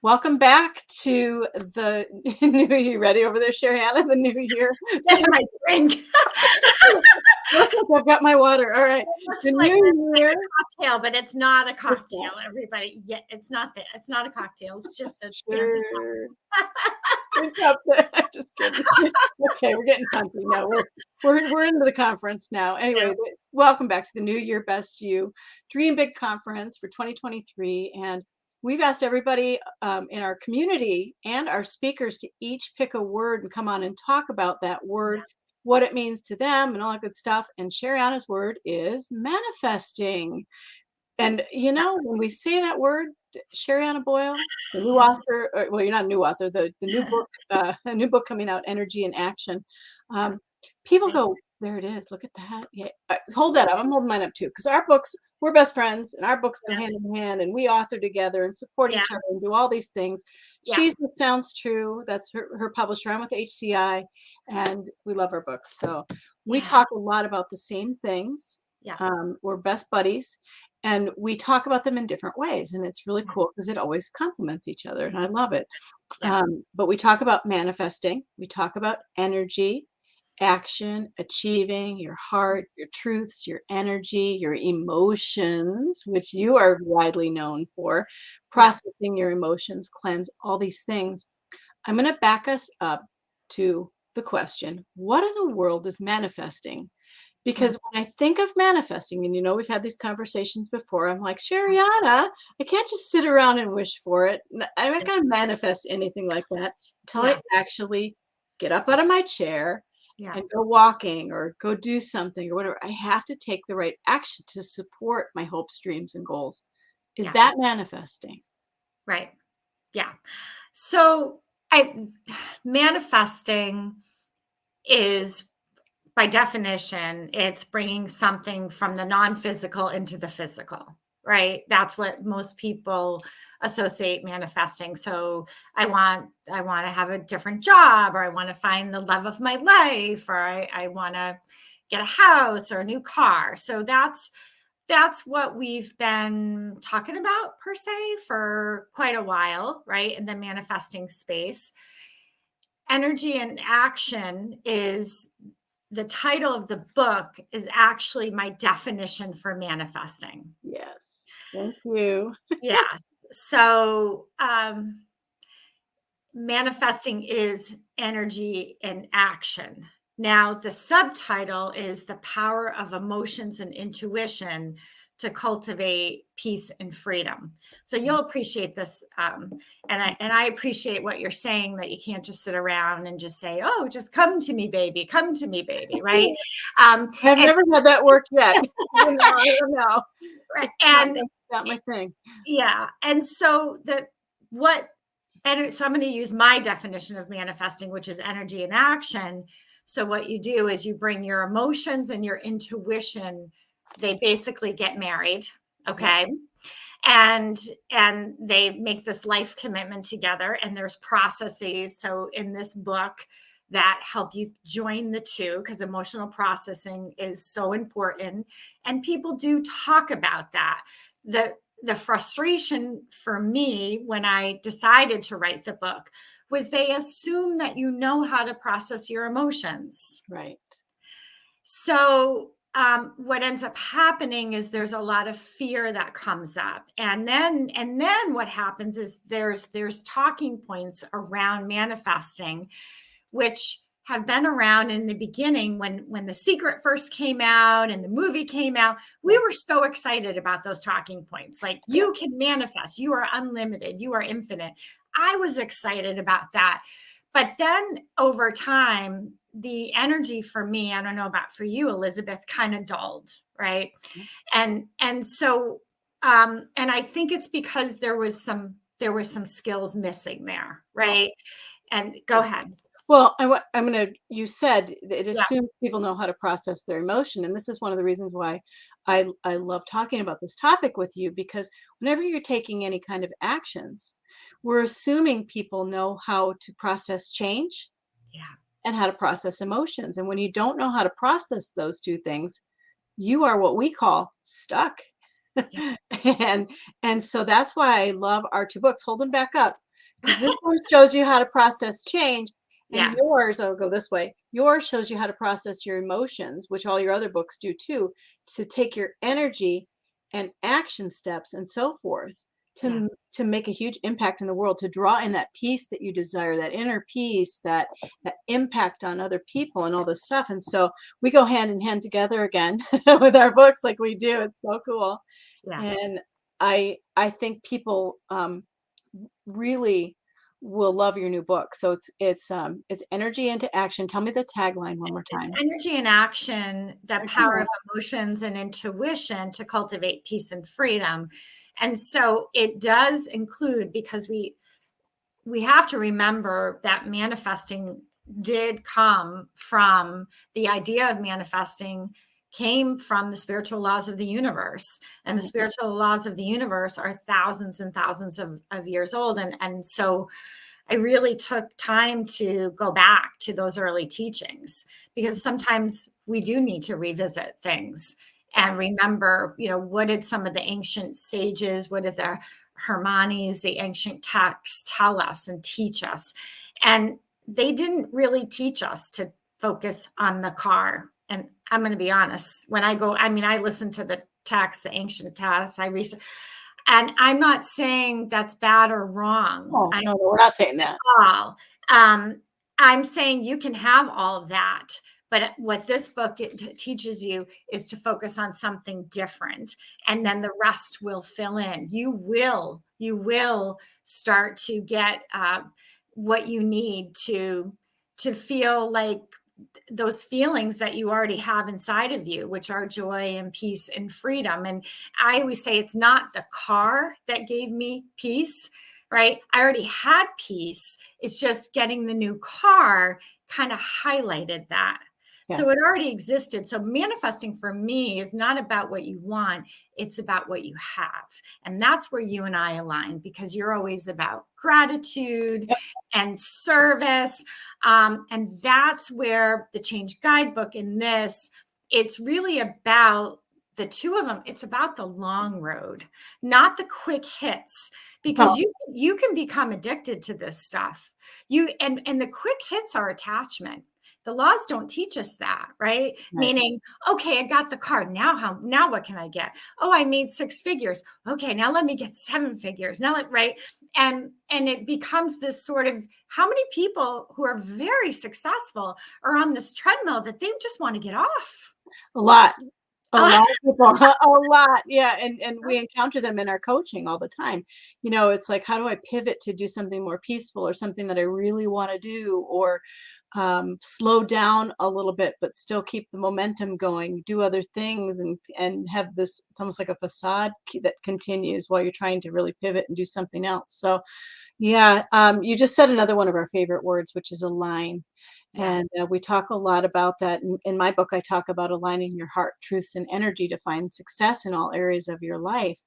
Welcome back to the new year. You ready over there, Sherianna? The new year. Getting my drink. I've got my water. All right. It looks The like new year. a cocktail, but it's not a cocktail, everybody. Yeah, it's not that. It's not a cocktail. It's just a fancy Sure. cup. I'm just kidding. Okay, we're getting pumpy now. We're into the conference now. Anyway, welcome back to the New Year Best You Dream Big Conference for 2023, and we've asked everybody in our community and our speakers to each pick a word and come on and talk about that word, what it means to them, and all that good stuff. And Sherianna's word is manifesting. And when we say that word, Sherianna Boyle, the new author, well, you're not a new author, the new book, a new book coming out, Energy in Action. Yes. People go, there it is. Look at that. Yeah, hold that up. I'm holding mine up too, because our books, we're best friends, and our books go hand Yes. in hand, and we author together and support each Yes. other and do all these things. Yeah. She's with Sounds True. That's her publisher. I'm with HCI, and we love our books. So we talk a lot about the same things. Yeah. We're best buddies. And we talk about them in different ways. And it's really cool because it always complements each other. And I love it. Yeah. But we talk about manifesting. We talk about energy, action, achieving your heart, your truths, your energy, your emotions, which you are widely known for, processing your emotions, cleanse, all these things. I'm going to back us up to the question, what in the world is manifesting? Because when I think of manifesting, and we've had these conversations before, I'm like, Sherianna, I can't just sit around and wish for it. I'm not going to manifest anything like that until I actually get up out of my chair and go walking or go do something or whatever. I have to take the right action to support my hopes, dreams, and goals. Is that manifesting? Right. Yeah. So manifesting is, by definition, it's bringing something from the non-physical into the physical, right? That's what most people associate manifesting. So I want to have a different job, or I want to find the love of my life, or I want to get a house or a new car. So that's what we've been talking about, per se, for quite a while, right? In the manifesting space. Energy and Action is the title of the book, is actually my definition for manifesting. Yes. Thank you. Yes. So manifesting is energy and action. Now, the subtitle is The Power of Emotions and Intuition to Cultivate Peace and Freedom. So you'll appreciate this. And I appreciate what you're saying, that you can't just sit around and just say, oh, just come to me, baby, right? I've never had that work yet. I don't know. And not my thing. Yeah. And so so I'm going to use my definition of manifesting, which is energy and action. So what you do is you bring your emotions and your intuition. They basically get married. Okay. And they make this life commitment together, and there's processes. So in this book that help you join the two, because emotional processing is so important. And people do talk about that. The frustration for me when I decided to write the book was they assume that you know how to process your emotions. Right. So what ends up happening is there's a lot of fear that comes up. And then what happens is there's talking points around manifesting, which have been around in the beginning when The Secret first came out and the movie came out. We were so excited about those talking points. Like, you can manifest, you are unlimited, you are infinite. I was excited about that. But then over time, the energy for me, I don't know about for you, Elizabeth, kind of dulled, right? And so and I think it's because there was some skills missing there, right? And go ahead. Well, you said it assumes people know how to process their emotion. And this is one of the reasons why I love talking about this topic with you, because whenever you're taking any kind of actions, we're assuming people know how to process change and how to process emotions. And when you don't know how to process those two things, you are what we call stuck. And so that's why I love our two books. Hold them back up. because this one shows you how to process change, and Yeah. yours, I'll go this way. Yours shows you how to process your emotions, which all your other books do too, to take your energy and action steps and so forth Yes. to make a huge impact in the world, to draw in that peace that you desire, that inner peace, that impact on other people and all this stuff. And so we go hand in hand together again with our books like we do. It's so cool. Yeah. And I think people really will love your new book. So it's energy into action. Tell me the tagline one more It's time. energy and action, the Energy power and of emotions and intuition to cultivate peace and freedom. And so it does include, because we have to remember that manifesting did come from the idea of manifesting came from the spiritual laws of the universe, and the action. spiritual laws of the universe are thousands and thousands of years old. And so I really took time to go back to those early teachings, because sometimes we do need to revisit things Yeah. and remember, what did some of the ancient sages, what did the Hermanis, the ancient texts tell us and teach us? And they didn't really teach us to focus on the car. And I'm going to be honest, when I listen to the texts, the ancient texts, I research, and I'm not saying that's bad or wrong. Oh, no, we're not saying that. All. Um, I'm saying you can have all of that, but what this book teaches you is to focus on something different, and then the rest will fill in. You will start to get what you need to feel like those feelings that you already have inside of you, which are joy and peace and freedom. And I always say it's not the car that gave me peace, right? I already had peace. It's just getting the new car kind of highlighted that. Yeah. So it already existed. So manifesting for me is not about what you want, it's about what you have. And that's where you and I align, because you're always about gratitude Yep. and service. And that's where the Change Guidebook in this, it's really about the two of them. It's about the long road, not the quick hits, because No, you can become addicted to this stuff. And the quick hits are attachment. The laws don't teach us that, right? right. Meaning, okay, I got the card. Now what can I get? Oh, I made 6 figures. Okay, now let me get 7 figures. Right? And it becomes this sort of, how many people who are very successful are on this treadmill that they just want to get off? A lot. A lot of people, a lot, yeah, and we encounter them in our coaching all the time. It's like, how do I pivot to do something more peaceful or something that I really wanna do, or, slow down a little bit, but still keep the momentum going, do other things, and have this, it's almost like a facade that continues while you're trying to really pivot and do something else. So, yeah, you just said another one of our favorite words, which is align. Yeah. And we talk a lot about that. In my book, I talk about aligning your heart, truths, and energy to find success in all areas of your life.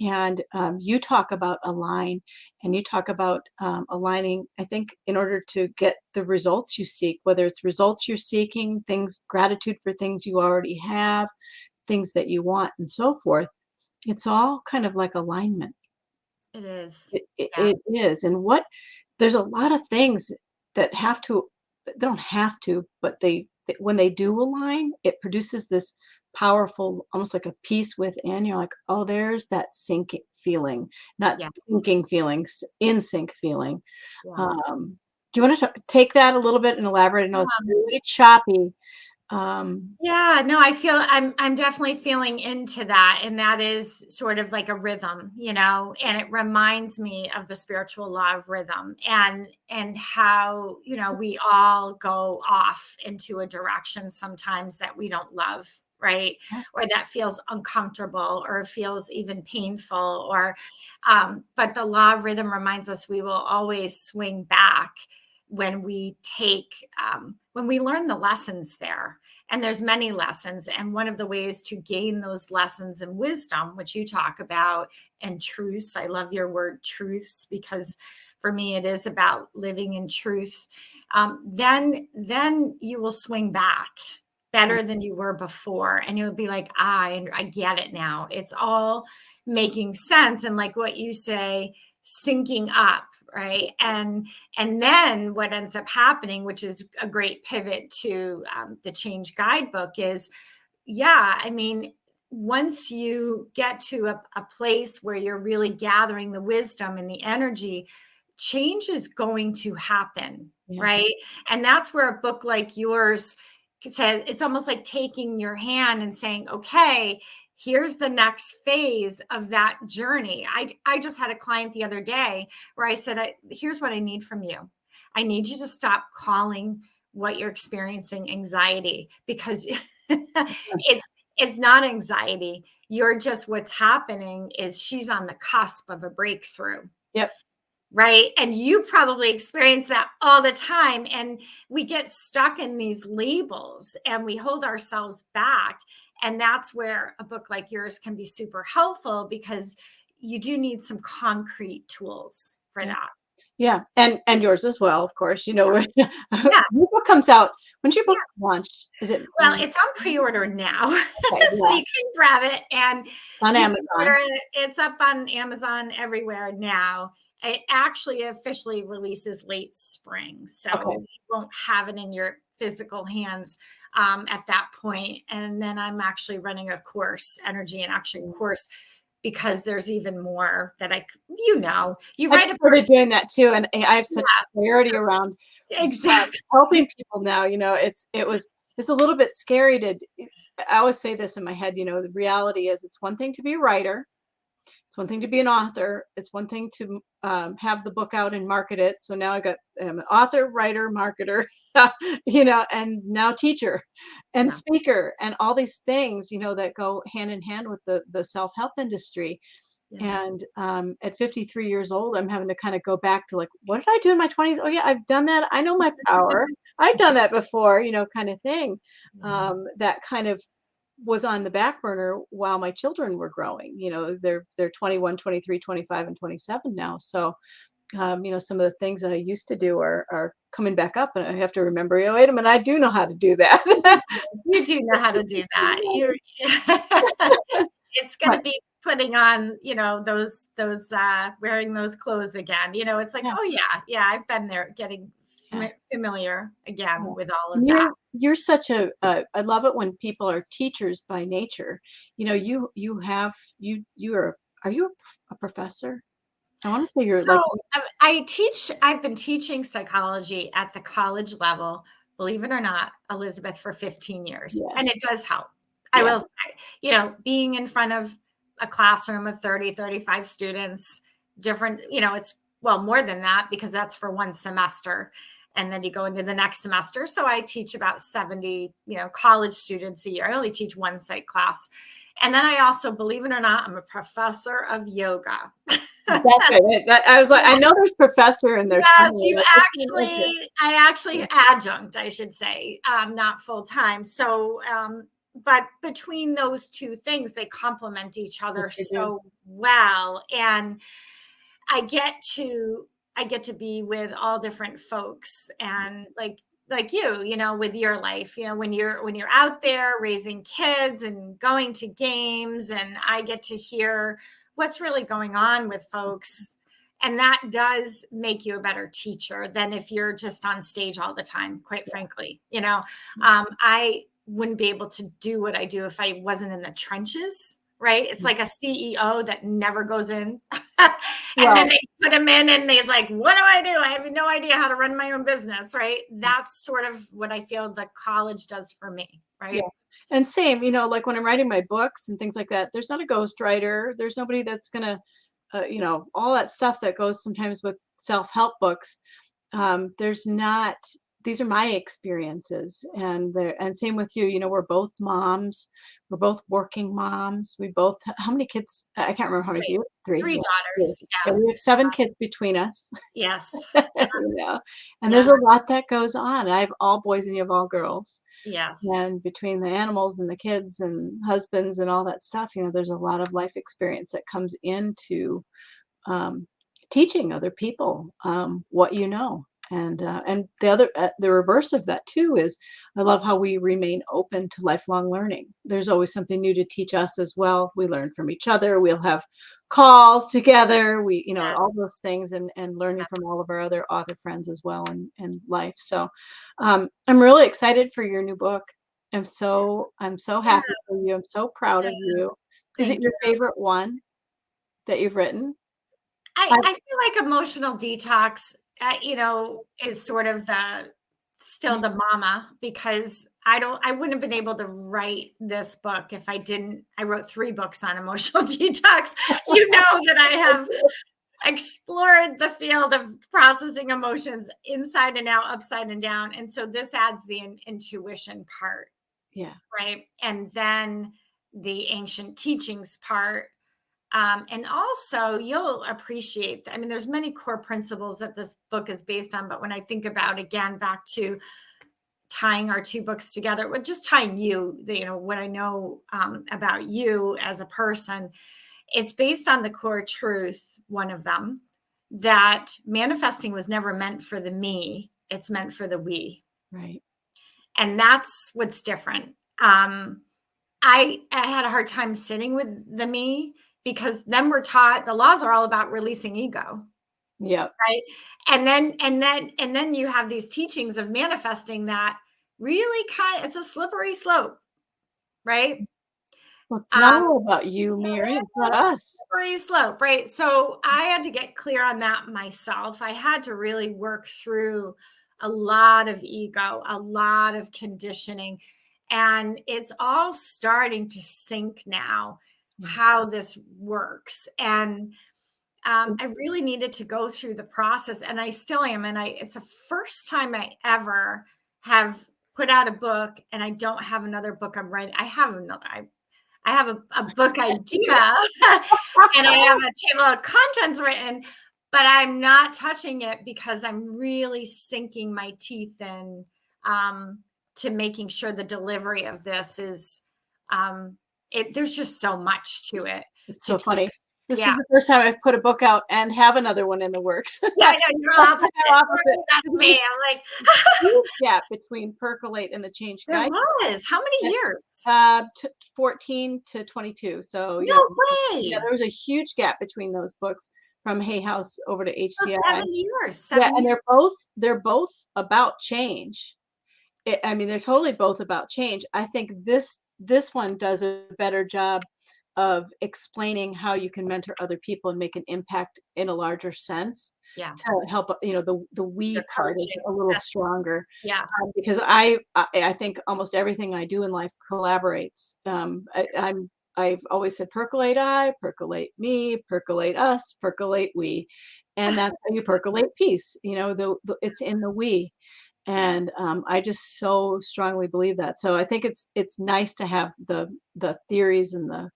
And you talk about align, and you talk about aligning, I think, in order to get the results you seek, whether it's results you're seeking, things, gratitude for things you already have, things that you want, and so forth. It's all kind of like alignment. It is. Yeah. It is, and there's a lot of things that have to, they don't have to, but when they do align, it produces this powerful, almost like a peace within. You're like, "Oh, there's that sinking feeling," not Yes. sinking feelings, in sync feeling. Yeah. Do you wanna take that a little bit and elaborate? I know it's really choppy. Um, Yeah, no, I'm definitely feeling into that. And that is sort of like a rhythm, and it reminds me of the spiritual law of rhythm, and how, we all go off into a direction sometimes that we don't love, right? Or that feels uncomfortable or feels even painful, or but the law of rhythm reminds us we will always swing back when we when we learn the lessons there. And there's many lessons, and one of the ways to gain those lessons and wisdom, which you talk about, and truths, I love your word truths, because for me it is about living in truth. Then you will swing back better than you were before, and you'll be like, I get it now. It's all making sense. And like what you say, syncing up, right? And then what ends up happening, which is a great pivot to the change guidebook, is yeah, I mean, once you get to a place where you're really gathering the wisdom and the energy, change is going to happen, Yeah. right? And that's where a book like yours says it's almost like taking your hand and saying, okay, here's the next phase of that journey. I just had a client the other day where I said, here's what I need from you. I need you to stop calling what you're experiencing anxiety, because it's not anxiety. You're just, what's happening is she's on the cusp of a breakthrough, Yep. right? And you probably experience that all the time. And we get stuck in these labels and we hold ourselves back. And that's where a book like yours can be super helpful, because you do need some concrete tools for Yeah. that. Yeah. And yours as well, of course. Your Yeah. book comes out. When's your book Yeah. launch? Is it Well, it's on pre-order now, okay, so yeah, you can grab it and on you can order Amazon? it. It's up on Amazon everywhere now. It actually officially releases late spring, Okay. so you won't have it in your physical hands at that point. And then I'm actually running a course, energy and action course, because there's even more that you I've write a started doing that too, and I have such clarity around exactly. helping people now. It's a little bit scary to. I always say this in my head. The reality is, it's one thing to be a writer. It's one thing to be an author. It's one thing to have the book out and market it. So now I got an author, writer, marketer, and now teacher and Yeah, speaker and all these things, that go hand in hand with the self-help industry. yeah. And at 53 years old, I'm having to kind of go back to, like, what did I do in my 20s? Oh, yeah, I've done that. I know my power. I've done that before, kind of thing. Yeah. That kind of was on the back burner while my children were growing. They're 21, 23, 25, and 27 now. So, some of the things that I used to do are coming back up, and I have to remember, wait a minute, I do know how to do that. You do know how to do that. You're it's gonna But be putting on, those, wearing those clothes again. It's like, yeah, "Oh, yeah, yeah, I've been there," getting yeah. familiar again Yeah. with all of And that. you're such I love it when people are teachers by nature. You have you are you a professor? I want to say you're So, like I've been teaching psychology at the college level, believe it or not, Elizabeth, for 15 years, and yes, it does help. I yeah, will say, being in front of a classroom of 30, 35 students, different, it's, well, more than that, because that's for one semester. And then you go into the next semester. So I teach about 70, college students a year. I only teach one psych class. And then I also, believe it or not, I'm a professor of yoga. that's it. I was like, I know there's professor in there Yes, somewhere. you Like, which one is it? actually I actually adjunct, I should say, not full time. So, but between those two things, they complement each Yes, other they do. so well. And I get to I get to be with all different folks, and like with your life, when you're out there raising kids and going to games, and I get to hear what's really going on with folks. And that does make you a better teacher than if you're just on stage all the time, quite frankly. I wouldn't be able to do what I do if I wasn't in the trenches, right? It's Yeah. like a CEO that never goes in. And then Well, they put him in and he's like, what do I do? I have no idea how to run my own business, right? That's sort of what I feel the college does for me, yeah. right? And same, like when I'm writing my books and things like that, there's not a ghostwriter. There's nobody that's gonna, all that stuff that goes sometimes with self-help books. There's not. These are my experiences, and same with you. We're both moms. We're both working moms. We both. How many kids? I can't remember how many. Three, You? Three. three Yeah. Three. daughters. Yeah, Yeah. we have 7 kids between us. Yes. you know, and Yeah. there's a lot that goes on. I have all boys and you have all girls. Yes. And between the animals and the kids and husbands and all that stuff, there's a lot of life experience that comes into um, teaching other people what you know. And the reverse of that too is I love how we remain open to lifelong learning. There's always something new to teach us as well. We learn from each other. We'll have calls together. Yes. All those things, and learning from all of our other author friends as well in life. So I'm really excited for your new book. I'm so Yeah. happy for you. I'm so proud Yeah. of you. Is it Thank your you. favorite one that you've written? I feel like Emotional Detox, is sort of the still the mama, because I wouldn't have been able to write this book if I wrote 3 books on emotional detox. You know that I have explored the field of processing emotions inside and out, upside and down. And so this adds the intuition part, Yeah, right? And then the ancient teachings part. And also, you'll appreciate, I mean, there's many core principles that this book is based on. But when I think about, again, back to tying our 2 books together, with just tying what I know about you as a person, it's based on the core truth, one of them, that manifesting was never meant for the me, it's meant for the we. right. And that's what's different. I had a hard time sitting with the me, because then we're taught the laws are all about releasing ego, Yeah. right? And then you have these teachings of manifesting that really it's a slippery slope, right? Well, it's not Um, all about you, me, or anything. It's about us. slippery slope, right? So I had to get clear on that myself. I had to really work through a lot of ego, a lot of conditioning. And it's all starting to sink now, Yeah. how this works. And I really needed to go through the process, and I still am. And it's the first time I ever have put out a book and I don't have another book I'm writing. I have a book idea and I have a table of contents written, but I'm not touching it because I'm really sinking my teeth in, to making sure the delivery of this is, there's just so much to it It's to so take. funny. This Yeah. is the first time I've put a book out and have another one in the works. Yeah, I know, you're opposite. Opposite. That's Because me. there's I'm like, a huge gap between Percolate and the Change there Guide. was. How many And, years? 14 to 22. So, No yeah, way. there was a huge gap between those books from Hay House over to So HCI. 7 years, Yeah, 7 and years. they're both about change. I mean, they're totally both about change. I think this one does a better job of explaining how you can mentor other people and make an impact in a larger sense Yeah. to help, the we Your part is coaching. a little That's, stronger, yeah. because I think almost everything I do in life collaborates. I've always said percolate I, percolate me, percolate us, percolate we, and that's how you percolate peace. It's in the we. And I just so strongly believe that. So I think it's nice to have the theories and the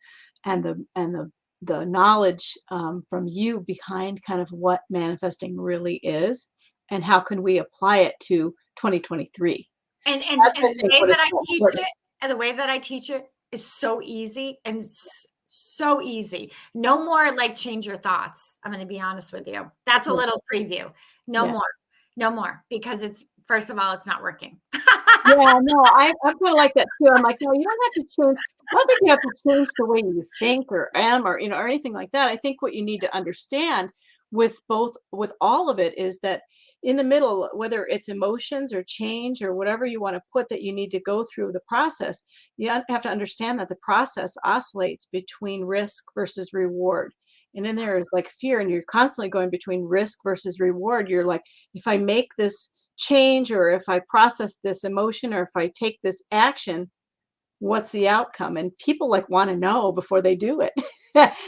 knowledge from you behind kind of what manifesting really is and how can we apply it to 2023. And That's, and I the think, way what is that I so teach important. it and the way that I teach it is so easy and so easy. No more like change your thoughts. I'm going to be honest with you. That's a Yeah, little preview. No yeah. more. No more, because it's, first of all, it's not working. Yeah, no, I'm kinda like that too. I'm like, "No, you don't have to change." I don't think you have to change the way you think or am or anything like that. I think what you need to understand with all of it is that in the middle, whether it's emotions or change or whatever you wanna put that you need to go through the process, have to understand that the process oscillates between risk versus reward. And then there is, like, fear, and you're constantly going between risk versus reward. You're like, "If I make this change or if I process this emotion or if I take this action, what's the outcome?" And people like want to know before they do it.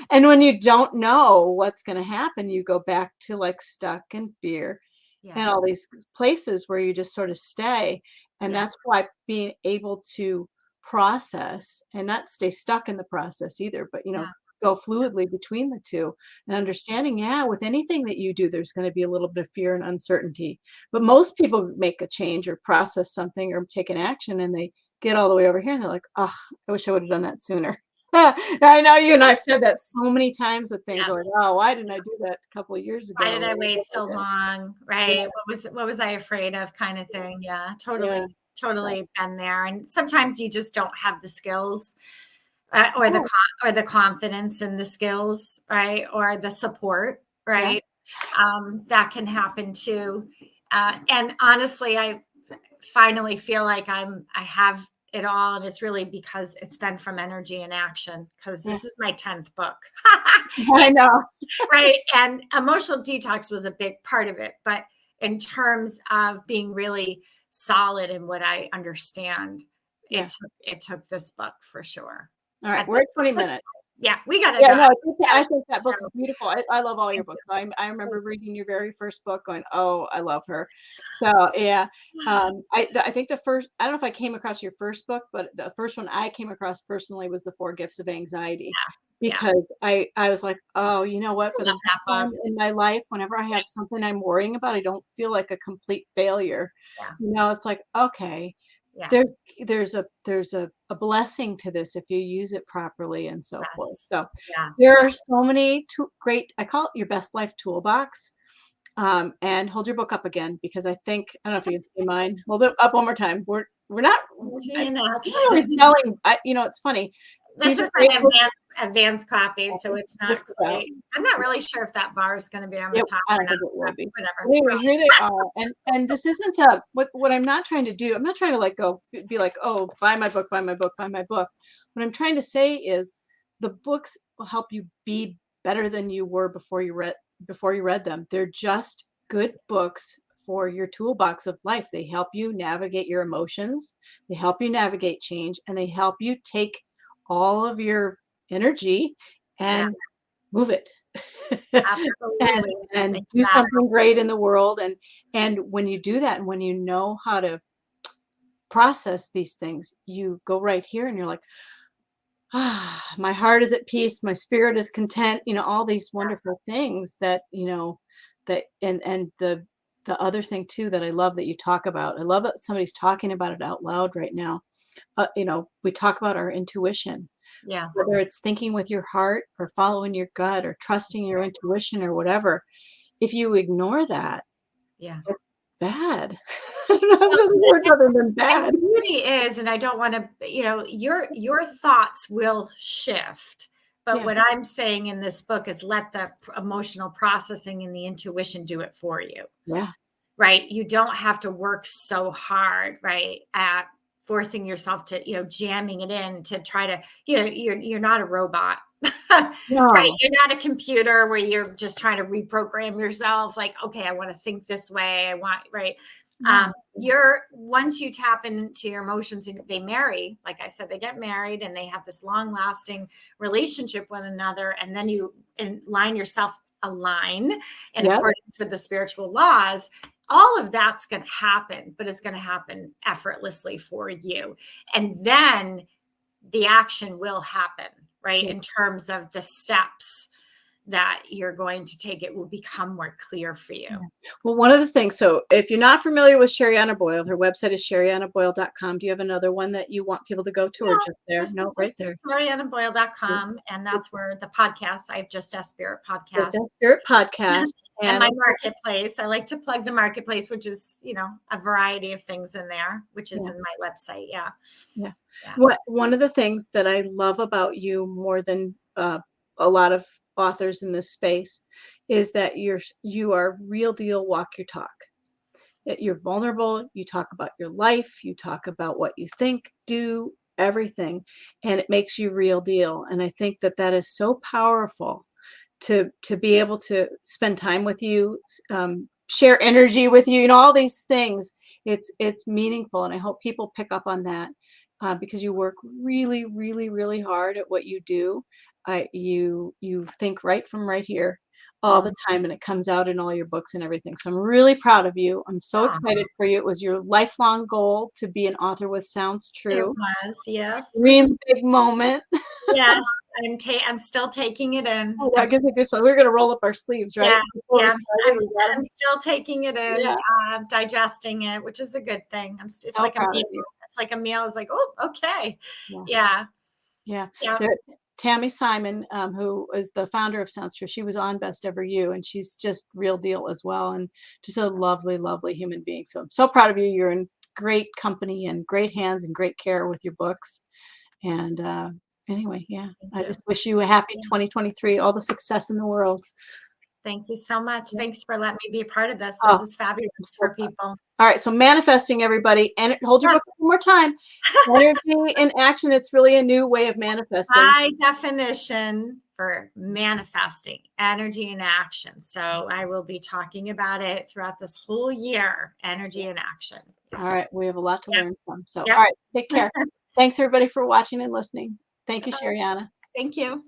And when you don't know what's going to happen, you go back to like stuck in fear Yeah. and all these places where you just sort of stay. And Yeah. that's why being able to process and not stay stuck in the process either, but Yeah. go fluidly between the two and understanding, yeah, with anything that you do, there's going to be a little bit of fear and uncertainty. But most people make a change or process something or take an action and they get all the way over here and they're like, oh, I wish I would have done that sooner. I know you and I've said that so many times with things like, Yes. "Oh, why didn't I do that a couple of years Why ago?" did I Or wait stuff so like that. long? Yeah, Right? What was I afraid of kind of thing? Yeah, yeah. So, totally been there. And sometimes you just don't have the skills or yeah, the confidence and the skills, right? Or the support, yeah, right? That can happen too. And honestly, I finally feel like I have it all, and it's really because it's been from energy and action, because yeah. this is my 10th book. I know. Right. And emotional detox was a big part of it. But in terms of being really solid in what I understand, Yeah. it took this book for sure. All right, At we're at 20 this minutes. yeah, we gotta Yeah, go. no, Gotta I think that book's show. beautiful. I love all your Thank books. you. I remember reading your very first book going, "Oh, I love her." So, yeah, I think the first I don't know if I came across your first book, but the first one I came across personally was The 4 Gifts of Anxiety, Yeah, because I was like, "Oh, you know what? I For the love that first book. time in my life, whenever I have something I'm worrying about, I don't feel like a complete failure." Yeah, It's like, "Okay, yeah, there there's a blessing to this if you use it properly and so forth." yes, So, yeah, there yeah. are so many great I call it your best life toolbox, and hold your book up again because I don't know if you can see mine. Hold it up one more time. We're not Energy I'm in not really action. selling it's funny. This These are is great an books. advanced copy, so it's Just not about. quite. I'm not really sure if that bar is going to be on the Yep, top I or don't not, think it will but be. whatever. Anyway, here they are, and this isn't a what I'm not trying to do, I'm not trying to, like, go be like, "Oh, buy my book, buy my book, buy my book." What I'm trying to say is the books will help you be better than you were before you read them. They're just good books for your toolbox of life. They help you navigate your emotions, they help you navigate change, and they help you take all of your energy Yeah, and move it. and absolutely. and Makes it do matter. something great in the world, and when you do that and when you know how to process these things, you go right here and you're like, ah, my heart is at peace, my spirit is content, all these wonderful things that, that and the other thing too that I love that you talk about. I love that somebody's talking about it out loud right now. We talk about our intuition, Yeah, whether it's thinking with your heart or following your gut or trusting your intuition or whatever. If you ignore that, yeah. it's bad. I don't know Well, other words other than and bad. the beauty is, and I don't want to, your thoughts will shift. But Yeah, what I'm saying in this book is let the emotional processing and the intuition do it for you. yeah, Right? You don't have to work so hard, right, at forcing yourself to, jamming it in to try to, you're not a robot. Right? no, You're not a computer where you're just trying to reprogram yourself like, okay, I want to think this way. I want, right? no, You're once you tap into your emotions and they marry, like I said, they get married and they have this long lasting relationship with another, and then you line yourself align in yep, accordance with the spiritual laws. All of that's going to happen, but it's going to happen effortlessly for you. And then the action will happen, right? yeah. In terms of the steps that you're going to take, it will become more clear for you. Yeah. Well, one of the things, so if you're not familiar with Sherianna Boyle, her website is sheriannaboyle.com. Do you have another one that you want people to go to or No, just there? No, right just there. Yeah. MariannaBoyle.com. And that's where the podcast, I've just asked Spirit Just Podcast that Spirit Podcast. and And my marketplace. I like to plug the marketplace, which is, a variety of things in there, which is yeah, in my website. Yeah. yeah. Yeah. One of the things that I love about you more than a lot of authors in this space is that you are real deal, walk your talk. You're vulnerable, you talk about your life, you talk about what you think, do, everything, and it makes you real deal, and I think that that is so powerful to be able to spend time with you, share energy with you, all these things. It's meaningful, and I hope people pick up on that, because you work really, really, really hard at what you do. You think right from right here all the Mhm. time, and it comes out in all your books and everything. So I'm really proud of you. I'm so Oh, excited for you. It was your lifelong goal to be an author with Sounds it True. was, yes. Dream big moment. Yes. I'm still taking it in. Oh, I guess I just we're gonna roll up our sleeves, right? Yeah, Before yeah, we started, we I'm gotta, still taking it in, yeah. digesting it, which is a good thing. It's So like a proud meal. of you. It's like a meal. It's like, "Oh, okay." Yeah, Yeah, yeah. yeah, Tammy Simon, who is the founder of Sounds True, she was on Best Ever You, and she's just real deal as well, and just a lovely, lovely human being. So I'm so proud of you. You're in great company and great hands and great care with your books. And anyway, yeah, Thank I you. just wish you a happy 2023, all the success in the world. Thank you so much. Yeah. Thanks for letting me be a part of this. Oh, This is fabulous I'm so for proud. people. All right, so manifesting, everybody, and hold your book Yes. one more time. Energy in action. It's really a new way of manifesting. High definition for manifesting energy in action. So I will be talking about it throughout this whole year, energy in action. All right, we have a lot to Yep. learn from. So, all Yep. right, take care. Thanks everybody for watching and listening. Thank you, Bye-bye. Sherianna. Thank you.